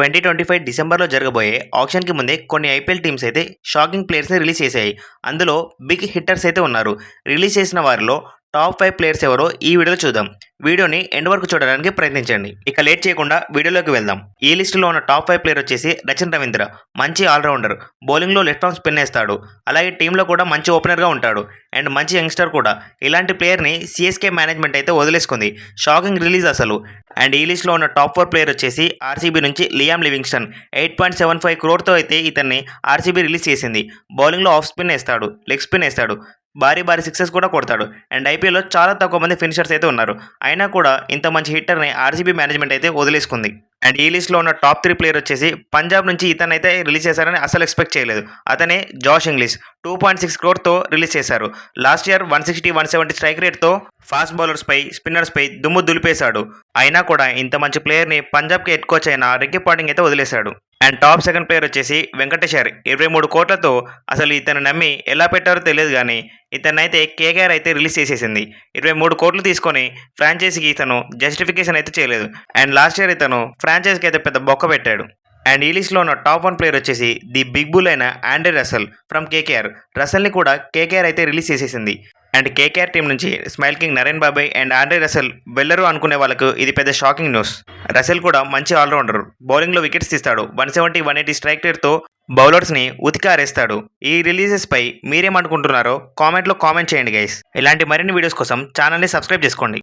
2025 డిసెంబర్లో జరగబోయే ఆక్షన్‌కి ముందే కొన్ని ఐపీఎల్ టీమ్స్ అయితే షాకింగ్ ప్లేయర్స్‌ని రిలీజ్ చేశాయి. అందులో బిగ్ హిట్టర్స్ అయితే ఉన్నారు. రిలీజ్ చేసిన వారిలో టాప్ 5 ప్లేయర్స్ ఎవరో ఈ వీడియోలో చూద్దాం. వీడియోని ఎండ్ వరకు చూడడానికి ప్రయత్నించండి. ఇక లేట్ చేయకుండా వీడియోలోకి వెళ్దాం. ఈ లిస్టులో ఉన్న టాప్ 5 ప్లేయర్ వచ్చేసి రచిన్ రవీంద్ర. మంచి ఆల్రౌండర్. బౌలింగ్లో లెఫ్ట్ ఆర్మ్ స్పిన్ వేస్తాడు. అలాగే టీంలో కూడా మంచి ఓపెనర్గా ఉంటాడు. అండ్ మంచి యంగ్స్టర్ కూడా. ఇలాంటి ప్లేయర్ని సిఎస్కే మేనేజ్మెంట్ అయితే వదిలేసుకుంది. షాకింగ్ రిలీజ్ అసలు. అండ్ ఈ లిస్ట్లో ఉన్న టాప్ 4 ప్లేయర్ వచ్చేసి ఆర్సీబీ నుంచి లియామ్ లివింగ్స్టన్. 8.75 క్రోర్తో అయితే ఇతన్ని ఆర్సీబీ రిలీజ్ చేసింది. బౌలింగ్లో ఆఫ్ స్పిన్ వేస్తాడు, లెగ్ స్పిన్ వేస్తాడు, భారీ సిక్సెస్ కూడా కొడతాడు. అండ్ ఐపీఎల్లో చాలా తక్కువ మంది ఫినిషర్స్ అయితే ఉన్నారు. అయినా కూడా ఇంత మంచి హిట్టర్ని ఆర్సీబీ మేనేజ్మెంట్ అయితే వదిలేసుకుంది. అండ్ ఈ లిస్ట్లో ఉన్న టాప్ 3 ప్లేయర్ వచ్చేసి పంజాబ్ నుంచి ఇతనైతే రిలీజ్ చేశారని అసలు ఎక్స్పెక్ట్ చేయలేదు. అతనే జాష్ ఇంగ్లీష్. 2.6 క్రోర్తో రిలీజ్ చేశారు. లాస్ట్ ఇయర్ 160, 170 స్ట్రైక్ రేట్తో ఫాస్ట్ బౌలర్స్పై, స్పిన్నర్స్పై దుమ్ము దులిపేశాడు. అయినా కూడా ఇంత మంచి ప్లేయర్ని పంజాబ్కి హెడ్ కోచ్ అయిన రికీ పాంటింగ్ అయితే వదిలేశాడు. అండ్ టాప్ సెకండ్ ప్లేయర్ వచ్చేసి వెంకటేశ్వర్. 23 కోట్లతో అసలు ఇతను నమ్మి ఎలా పెట్టారో తెలియదు కానీ ఇతనైతే కేకేఆర్ అయితే రిలీజ్ చేసేసింది. 23 కోట్లు తీసుకొని ఫ్రాంచైజీకి ఇతను జస్టిఫికేషన్ అయితే చేయలేదు. అండ్ లాస్ట్ ఇయర్ ఇతను ఫ్రాంచైజీకి అయితే పెద్ద బొక్క పెట్టాడు. అండ్ ఈ లిస్ట్లో ఉన్న టాప్ 1 ప్లేయర్ వచ్చేసి ది బిగ్ బుల్ అయిన ఆండ్రే రసెల్ ఫ్రమ్ కేకేఆర్. రసెల్ని కూడా కేకేఆర్ అయితే రిలీజ్ చేసేసింది. అండ్ కేకేఆర్ టీం నుంచి స్మైల్ కింగ్ నరేన్ బాబాయ్ అండ్ ఆండ్రే రసెల్ వెళ్ళరు అనుకునే వాళ్ళకు ఇది పెద్ద షాకింగ్ న్యూస్. రసెల్ కూడా మంచి ఆల్రౌండర్. బౌలింగ్లో వికెట్స్ తీస్తాడు. 170, 180 స్ట్రైక్ రేట్తో బౌలర్స్ని ఉతికారేస్తాడు. ఈ రిలీజెస్ పై మీరేమనుకుంటున్నారో కామెంట్లో కామెంట్ చేయండి గైస్. ఇలాంటి మరిన్ని వీడియోస్ కోసం ఛానల్ని సబ్స్క్రైబ్ చేసుకోండి.